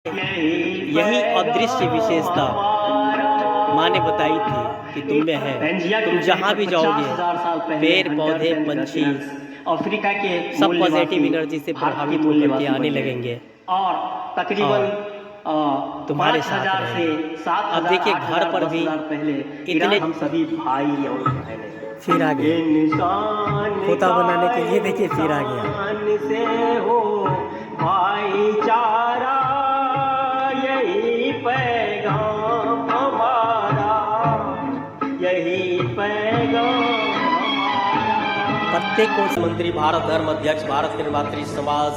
यही अदृश्य विशेषता माँ ने बताई थी कि तुम में है। तुम जहाँ भी जाओगे पेड़ पौधे पंछी अफ्रीका के सब पॉजिटिव एनर्जी से प्रभावित होकर के आने लगेंगे और तकरीबन तुम्हारे साथ रहेंगे। अब देखिए घर पर भी इतने हम सभी भाई और बहनें फिर आ गए खोता बनाने के लिए। देखिए फिर आ गया से हो भाईचारा, यही पैगाम हमारा, यही पैगाम प्रत्येक को मंत्री भारत धर्म अध्यक्ष भारत निर्मात्री समाज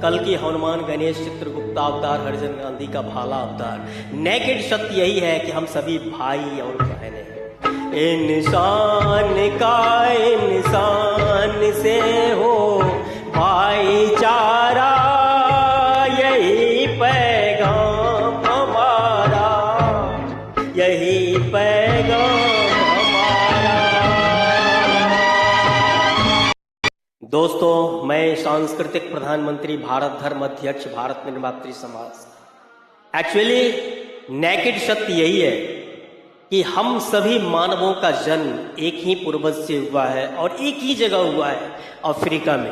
कल की हनुमान गणेश चित्रगुप्ता अवतार हरिजन गांधी का भाला अवतार। नेकेड सत्य यही है कि हम सभी भाई और बहनें हैं। इंसान का इंसान से हो भाईचारा, यही पैगाम हमारा, यही पैगाम हमारा। दोस्तों, मैं सांस्कृतिक प्रधानमंत्री भारत धर्म अध्यक्ष भारत निर्मात्री समाज। एक्चुअली नेकेड सत्य यही है कि हम सभी मानवों का जन्म एक ही पूर्वज से हुआ है और एक ही जगह हुआ है, अफ्रीका में।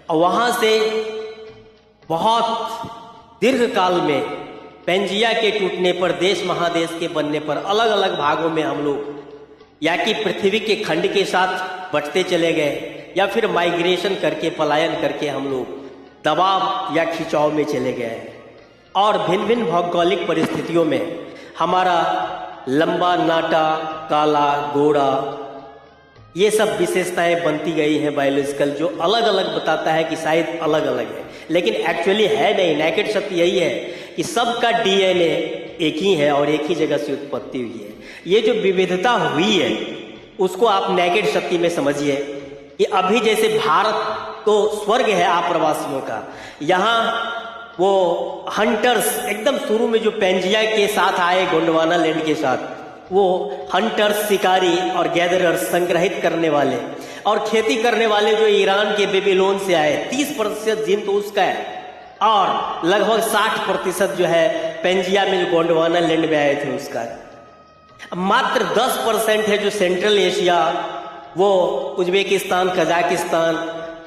और वहां से बहुत दीर्घ काल में पेंजिया के टूटने पर, देश महादेश के बनने पर अलग अलग भागों में हम लोग या कि पृथ्वी के खंड के साथ बंटते चले गए या फिर माइग्रेशन करके पलायन करके हम लोग दबाव या खिंचाव में चले गए। और भिन्न भिन्न भौगोलिक परिस्थितियों में हमारा लंबा नाटा काला गोरा ये सब विशेषताएं बनती गई हैं बायोलॉजिकल, जो अलग अलग बताता है कि शायद अलग अलग है, लेकिन एक्चुअली है नहीं। नेकेड सत्य यही है कि सबका डीएनए एक ही है और एक ही जगह से उत्पत्ति हुई है। ये जो विविधता हुई है उसको आप नेकेड सत्य में समझिए कि अभी जैसे भारत तो स्वर्ग है आप्रवासियों का, यहाँ वो हंटर्स एकदम शुरू में जो पेंजिया के साथ आए गोंडवाना लैंड के साथ, वो हंटर्स शिकारी और गैदरर्स संग्रहित करने वाले और खेती करने वाले जो ईरान के बेबीलोन से आए, 30% जीन तो उसका है और लगभग 60% जो है पेंजिया में जो गोंडवाना लैंड में आए थे उसका। मात्र 10% है जो सेंट्रल एशिया, वो उज्बेकिस्तान कजाकिस्तान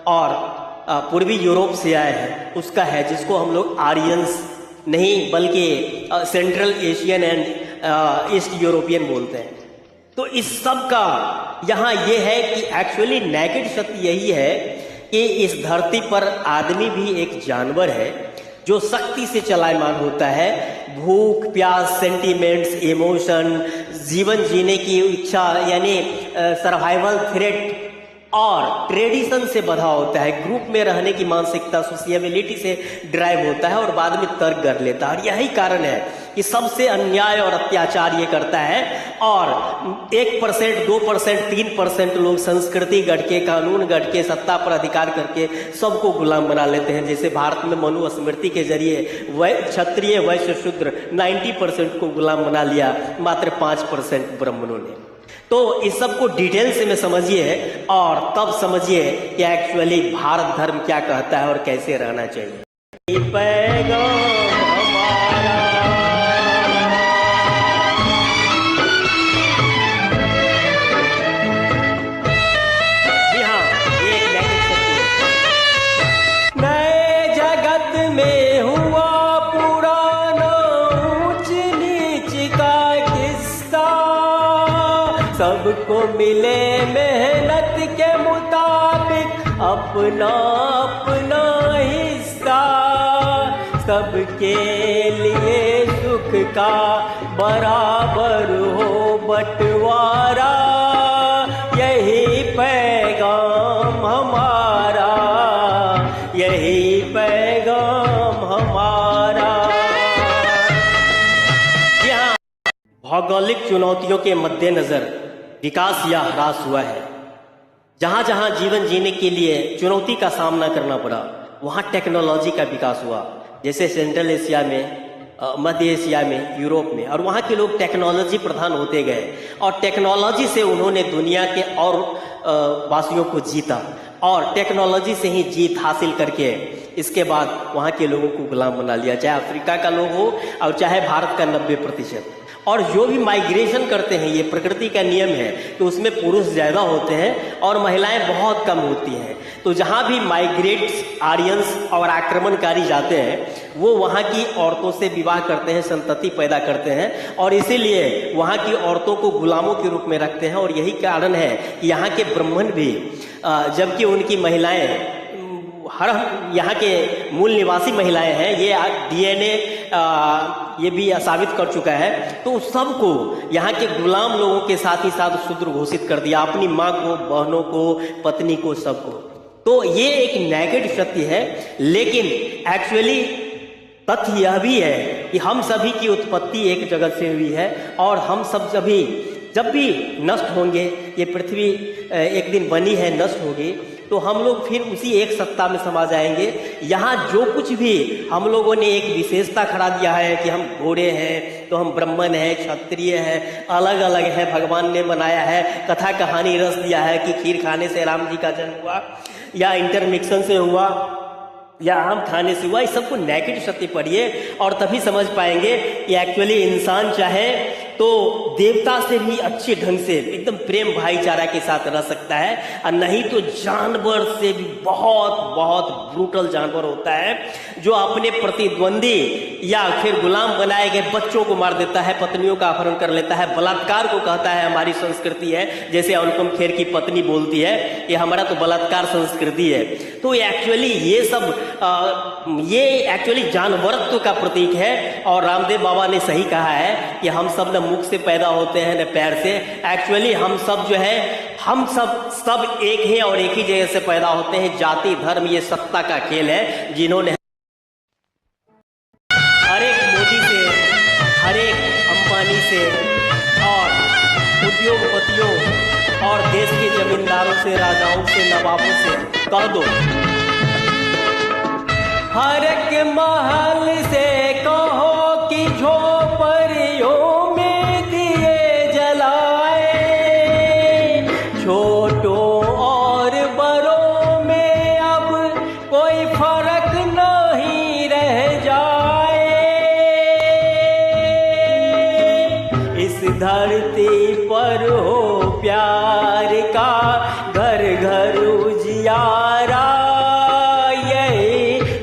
और पूर्वी यूरोप से आए हैं उसका है, जिसको हम लोग आर्यंस नहीं बल्कि central Asian and east European बोलते हैं। तो इस सब का यहाँ ये है कि एक्चुअली नेकेड सत्य यही है कि इस धरती पर आदमी भी एक जानवर है जो शक्ति से चलायमान होता है। भूख प्यास सेंटीमेंट्स इमोशन जीवन जीने की इच्छा यानी सर्वाइवल थ्रेट और ट्रेडिशन से बधा होता है, ग्रुप में रहने की मानसिकता सोशियबिलिटी से ड्राइव होता है और बाद में तर्क कर लेता है। और यही कारण है कि सबसे अन्याय और अत्याचार ये करता है और 1% 2% 3% लोग संस्कृति गढ़ के कानून गढ़ के सत्ता पर अधिकार करके सबको गुलाम बना लेते हैं। जैसे भारत में मनु स्मृति के जरिए क्षत्रिय वैश्य शूद्र 90% को गुलाम बना लिया, मात्र 5% ब्राह्मणों ने। तो इस सब को डिटेल से में समझिए और तब समझिए कि एक्चुअली भारत धर्म क्या कहता है और कैसे रहना चाहिए। पैगाम हमारा, जी हाँ, ये एक नेकेड सत्य है। नए जगत में हुआ पुराना ऊंच नीच का किस्सा, सबको मिले मेहनत के मुताबिक अपना अपना हिस्सा, सबके लिए सुख का बराबर हो बंटवारा, यही पैगाम हमारा, यही पैगाम हमारा। यहाँ भौगोलिक चुनौतियों के मद्देनजर विकास या ह्रास हुआ है। जहां जहां जीवन जीने के लिए चुनौती का सामना करना पड़ा वहां टेक्नोलॉजी का विकास हुआ, जैसे सेंट्रल एशिया में, मध्य एशिया में, यूरोप में। और वहां के लोग टेक्नोलॉजी प्रधान होते गए और टेक्नोलॉजी से उन्होंने दुनिया के और वासियों को जीता और टेक्नोलॉजी से ही जीत हासिल करके इसके बाद वहाँ के लोगों को गुलाम बना लिया, चाहे अफ्रीका का लोग हो और चाहे भारत का 90%। और जो भी माइग्रेशन करते हैं, ये प्रकृति का नियम है कि उसमें पुरुष ज़्यादा होते हैं और महिलाएं बहुत कम होती हैं। तो जहाँ भी माइग्रेट्स, आर्यंस और आक्रमणकारी जाते हैं वो वहाँ की औरतों से विवाह करते हैं, संतति पैदा करते हैं और इसीलिए वहाँ की औरतों को गुलामों के रूप में रखते हैं। और यही कारण है कि यहाँ के ब्राह्मण भी, जबकि उनकी महिलाएं हर यहाँ के मूल निवासी महिलाएं हैं, ये DNA ये भी साबित कर चुका है, तो सबको यहाँ के गुलाम लोगों के साथ ही साथ शूद्र घोषित कर दिया, अपनी माँ को, बहनों को, पत्नी को, सबको। तो ये एक नेगेटिव सत्य है, लेकिन एक्चुअली तथ्य यह भी है कि हम सभी की उत्पत्ति एक जगत से हुई है और हम सब सभी जब भी नष्ट होंगे, ये पृथ्वी एक दिन बनी है, नष्ट होगी, तो हम लोग फिर उसी एक सत्ता में समा जाएंगे। यहाँ जो कुछ भी हम लोगों ने एक विशेषता खड़ा दिया है कि हम घोड़े हैं तो हम ब्राह्मण हैं, क्षत्रिय हैं, अलग अलग है, भगवान ने बनाया है, कथा कहानी रस दिया है कि खीर खाने से राम जी का जन्म हुआ या इंटरमिक्सन से हुआ या आम खाने से हुआ, इस सबको नेगेटिव सत्य पढ़िए और तभी समझ पाएंगे कि एक्चुअली इंसान चाहे तो देवता से भी अच्छे ढंग से एकदम प्रेम भाईचारा के साथ रह सकता है, और नहीं तो जानवर से भी बहुत बहुत ब्रूटल जानवर होता है जो अपने प्रतिद्वंदी या फिर गुलाम बनाए गए बच्चों को मार देता है, पत्नियों का अपहरण कर लेता है, बलात्कार को कहता है हमारी संस्कृति है। जैसे अनुपम खेर की पत्नी बोलती है कि हमारा तो बलात्कार संस्कृति है। तो एक्चुअली ये सब ये एक्चुअली जानवरत्व का प्रतीक है। और रामदेव बाबा ने सही कहा है कि हम सब न मुख से पैदा होते हैं न पैर से। एक्चुअली हम सब जो है, हम सब एक हैं और एक ही जगह से पैदा होते हैं। जाति धर्म ये सत्ता का खेल है, जिन्होंने हर एक मोदी से, हर एक अंबानी से और उद्योगपतियों और देश के जमींदारों से, राजाओं से, नवाबों से कह दो, हर एक महल से कहो कि झोपड़ियों में दिए जलाए, छोटों और बड़ों में अब कोई फर्क नहीं रह जाए। इस धरती पर हो प्यार का घर घर उजियारा,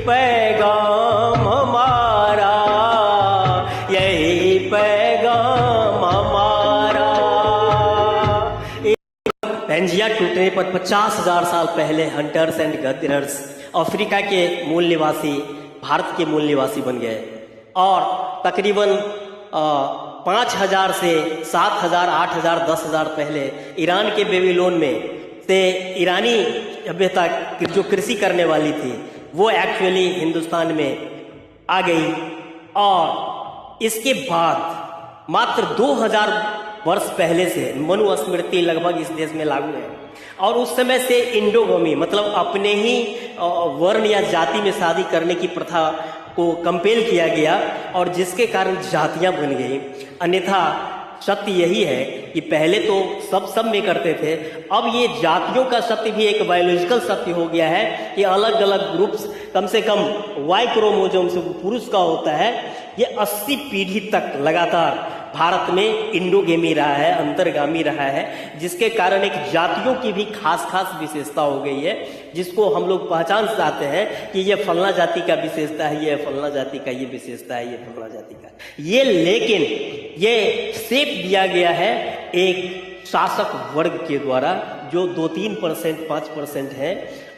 पैगाम हमारा, यही पैगाम हमारा। पेंजिया टूटने पर 50,000 साल पहले हंटर्स एंड गैदरर्स अफ्रीका के मूल निवासी भारत के मूल निवासी बन गए और तकरीबन 5,000 से 7,000, 8,000, 10,000 पहले ईरान के बेबीलोन में से ईरानी सभ्यता जो कृषि करने वाली थी वो एक्चुअली हिंदुस्तान में आ गई। और इसके बाद मात्र 2000 वर्ष पहले से मनुस्मृति लगभग इस देश में लागू है और उस समय से इंडोगमी मतलब अपने ही वर्ण या जाति में शादी करने की प्रथा को कंपेल किया गया और जिसके कारण जातियां बन गई। अन्यथा सत्य यही है कि पहले तो सब में करते थे, अब ये जातियों का सत्य भी एक बायोलॉजिकल सत्य हो गया है कि अलग अलग ग्रुप्स, कम से कम वाई क्रोमोसोम से पुरुष का होता है, ये 80 पीढ़ी तक लगातार भारत में इंडोगेमी रहा है, अंतर्गामी रहा है, जिसके कारण एक जातियों की भी खास खास विशेषता हो गई है जिसको हम लोग पहचान जाते हैं कि ये फलना जाति का विशेषता है, ये फलना जाति का ये विशेषता है, ये फलना जाति का ये। लेकिन ये सेप दिया गया है एक शासक वर्ग के द्वारा जो 2-3%, 5% है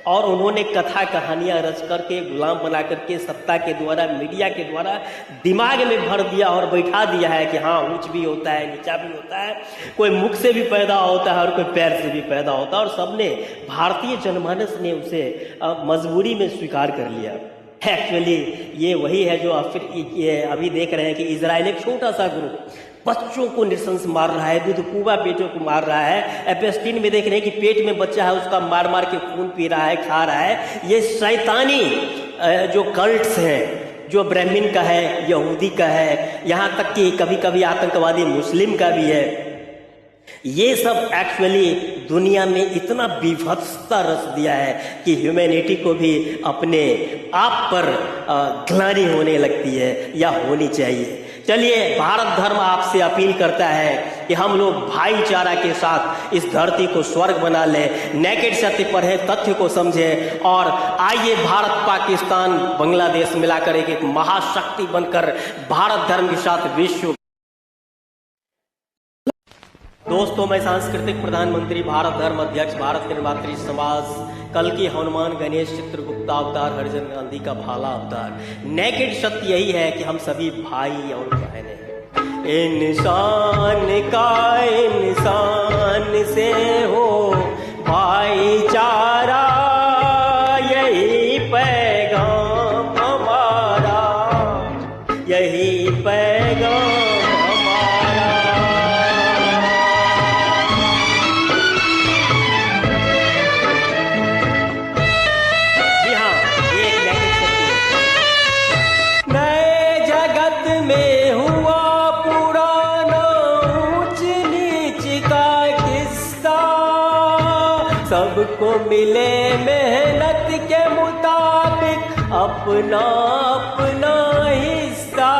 और उन्होंने कथा कहानियां रच करके, गुलाम बना करके, सत्ता के द्वारा, मीडिया के द्वारा दिमाग में भर दिया और बैठा दिया है कि हाँ ऊंच भी होता है, नीचा भी होता है, कोई मुख से भी पैदा होता है और कोई पैर से भी पैदा होता है। और सबने, भारतीय जनमानस ने उसे मजबूरी में स्वीकार कर लिया। एक्चुअली ये वही है जो अभी देख रहे हैं कि इजराइल एक छोटा सा ग्रुप बच्चों को नृशंस मार रहा है, दूधकुआ बेटों को मार रहा है। एपेस्टीन में देख रहे हैं कि पेट में बच्चा है उसका मार मार के खून पी रहा है, खा रहा है। ये शैतानी जो कल्ट्स हैं, जो ब्राह्मण का है, यहूदी का है, यहाँ तक कि कभी कभी आतंकवादी मुस्लिम का भी है, ये सब एक्चुअली दुनिया में इतना विभत्सता रच दिया है कि ह्यूमैनिटी को भी अपने आप पर ग्लानि होने लगती है या होनी चाहिए। चलिए, भारत धर्म आपसे अपील करता है कि हम लोग भाईचारा के साथ इस धरती को स्वर्ग बना लें, नेकेड सत्य पढ़ें, तथ्य को समझें और आइए भारत, पाकिस्तान, बांग्लादेश मिलाकर एक महाशक्ति बनकर भारत धर्म के साथ विश्व। दोस्तों, मैं सांस्कृतिक प्रधानमंत्री, भारत धर्म अध्यक्ष, भारत निर्मात्री समाज, कल की हनुमान, गणेश, चित्रगुप्ता अवतार, हरिजन गांधी का भाला अवतार। नेकेड सत्य यही है कि हम सभी भाई और बहनें हैं। इंसान का इंसान से हो भाईचारा, यही पैगाम हमारा, यही पैगाम। सबको मिले मेहनत के मुताबिक अपना अपना हिस्सा,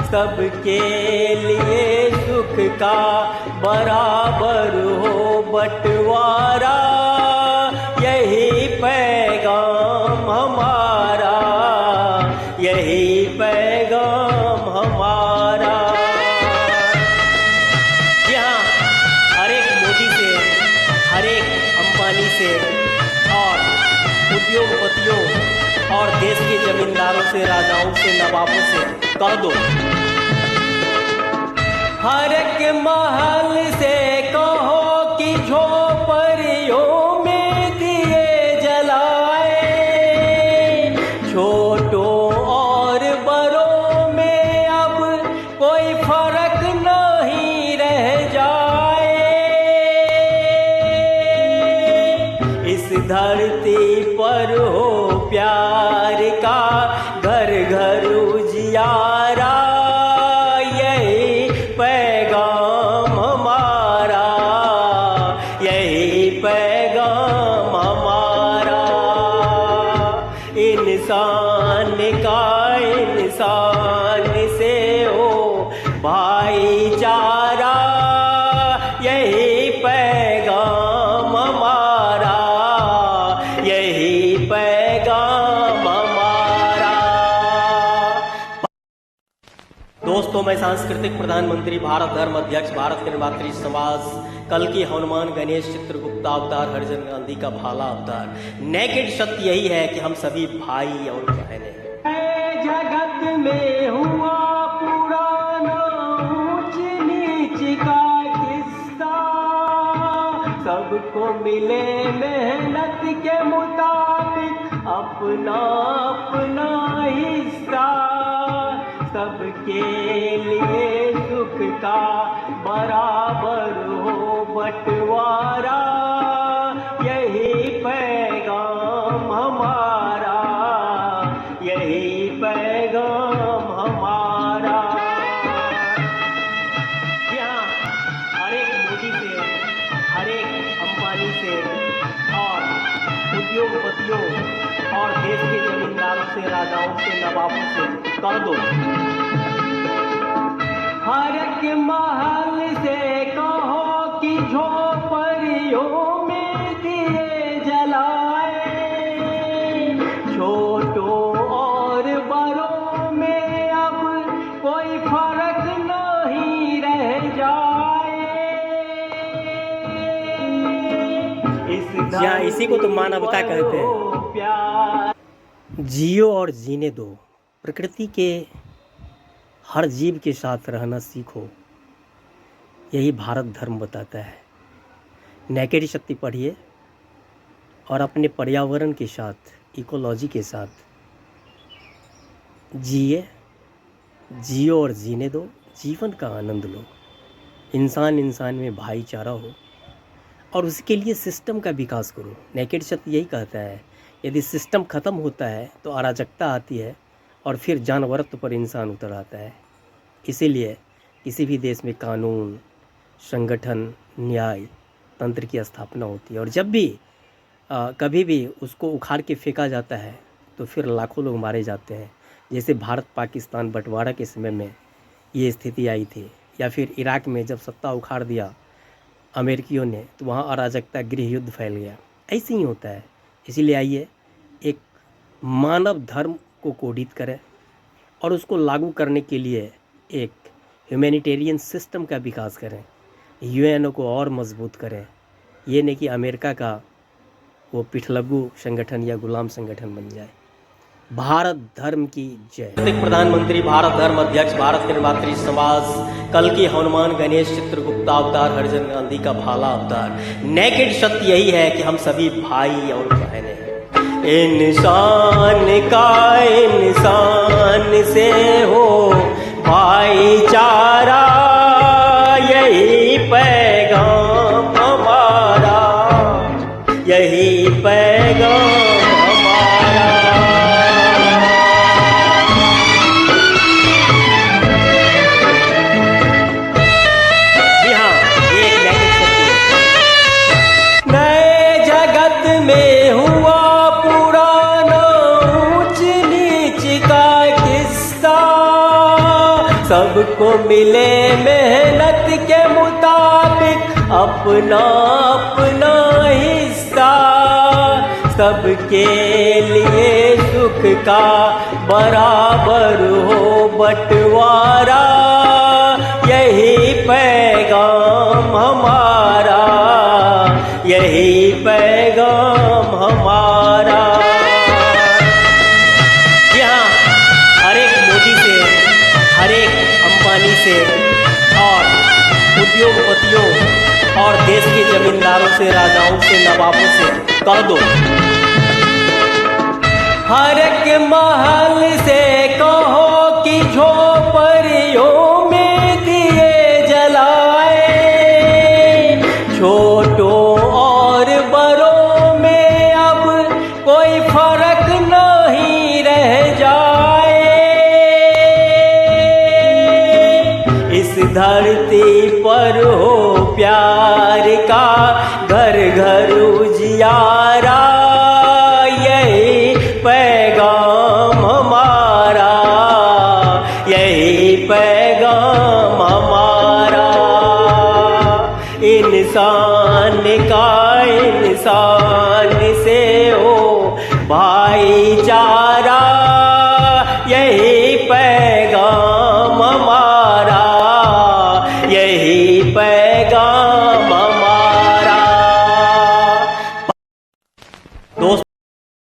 सबके लिए सुख का बराबर हो बंटवारा, यही पैगाम हमारा, यही पैगाम हमारा। यहाँ हर एक मोदी से, हर एक अंबानी से और उद्योगपतियों और देश के जमींदारों से, राजाओं से, नवाबों से कह दो, हर एक महल से कहो कि झोपड़ियों में दिए जलाए, छोटों और बड़ों में अब कोई फर्क नहीं रह जाए, इस धरती पर हो प्यार का घर घर उजियारा, यही पैगाम हमारा, यही पैगाम हमारा। इंसान का इंसान से हो भाईचारा, यही पैगाम हमारा, यही पैगाम हमारा। दोस्तों, मैं सांस्कृतिक प्रधानमंत्री, भारत धर्म अध्यक्ष, भारत निर्मात्री समाज, कल की हनुमान, गणेश, चित्रगुप्ता अवतार, हरिजन गांधी का भाला अवतार। नेकेड सत्य यही है कि हम सभी भाई और बहनें हैं। जगत में हुआ पुराना ऊंच नीच का किस्सा, सबको मिले मेहनत के मुताबिक अपना अपना हिस्सा, सबके लिए सुख का बराबर हो बंटवारा, यही पैगाम हमारा, यही पैगाम हमारा। यहाँ हर एक मोदी से, हर एक अंबानी से और उद्योगपतियों और देश के जमींदारों से, राजाओं से, नवाबों से कह दो, हर एक महल से कहो कि झोपड़ियों में दिए जलाए, छोटों और बड़ों में अब कोई फर्क नहीं रह जाए, इसी को तो मानवता कहते हैं। प्यार जियो और जीने दो, प्रकृति के हर जीव के साथ रहना सीखो, यही भारत धर्म बताता है। नेकेड शक्ति पढ़िए और अपने पर्यावरण के साथ, इकोलॉजी के साथ जियो और जीने दो, जीवन का आनंद लो, इंसान इंसान में भाईचारा हो और उसके लिए सिस्टम का विकास करो। नेकेड शक्ति यही कहता है, यदि सिस्टम ख़त्म होता है तो अराजकता आती है और फिर जानवरत्व पर इंसान उतर आता है। इसीलिए किसी भी देश में कानून संगठन, न्याय तंत्र की स्थापना होती है। और जब भी कभी भी उसको उखाड़ के फेंका जाता है तो फिर लाखों लोग मारे जाते हैं। जैसे भारत पाकिस्तान बंटवारा के समय में ये स्थिति आई थी, या फिर इराक में जब सत्ता उखाड़ दिया अमेरिकियों ने तो वहाँ अराजकता, गृह युद्ध फैल गया। ऐसे ही होता है। इसीलिए आइए एक मानव धर्म को कोडित करें और उसको लागू करने के लिए एक ह्यूमैनिटेरियन सिस्टम का विकास करें, यूएनओ को और मजबूत करें। ये नहीं कि अमेरिका का वो पिठलग्गू संगठन या गुलाम संगठन बन जाए। भारत धर्म की जय। प्रधानमंत्री, भारत धर्म अध्यक्ष, भारत निर्मात्री समाज, कल की हनुमान गणेश चित्रगुप्ता अवतार, हरिजन गांधी का भाला अवतार। नेकेड सत्य यही है कि हम सभी भाई और बहनें हैं। इंसान का इंसान से हो भाईचारा, यही पैगाम हमारा, यही पैगाम हमारा। जी हाँ, ये एक नैतिक सत्य है। नए जगत में हुआ पुराना ऊंच नीच का किस्सा, सबको मिले मेहनत के मुताबिक अपना अपना हिस्सा, सबके लिए सुख का बराबर हो बंटवारा, यही पैगाम हमारा, यही पैगाम हमारा। यहाँ हर एक मोदी से, हर एक अंबानी से और उद्योगपतियों और देश के जमींदारों से, राजाओं से, नवाबों से कह दो, हर एक महल से कहो कि झोपड़ियों में दिए जलाए, छोटों और बड़ों में अब कोई फर्क नहीं रह जाए। इस धरती पर हो प्यार का घर घर उजियारा, यही पैगाम हमारा, यही पैगाम हमारा। इंसान का इंसान से हो भाईचारा,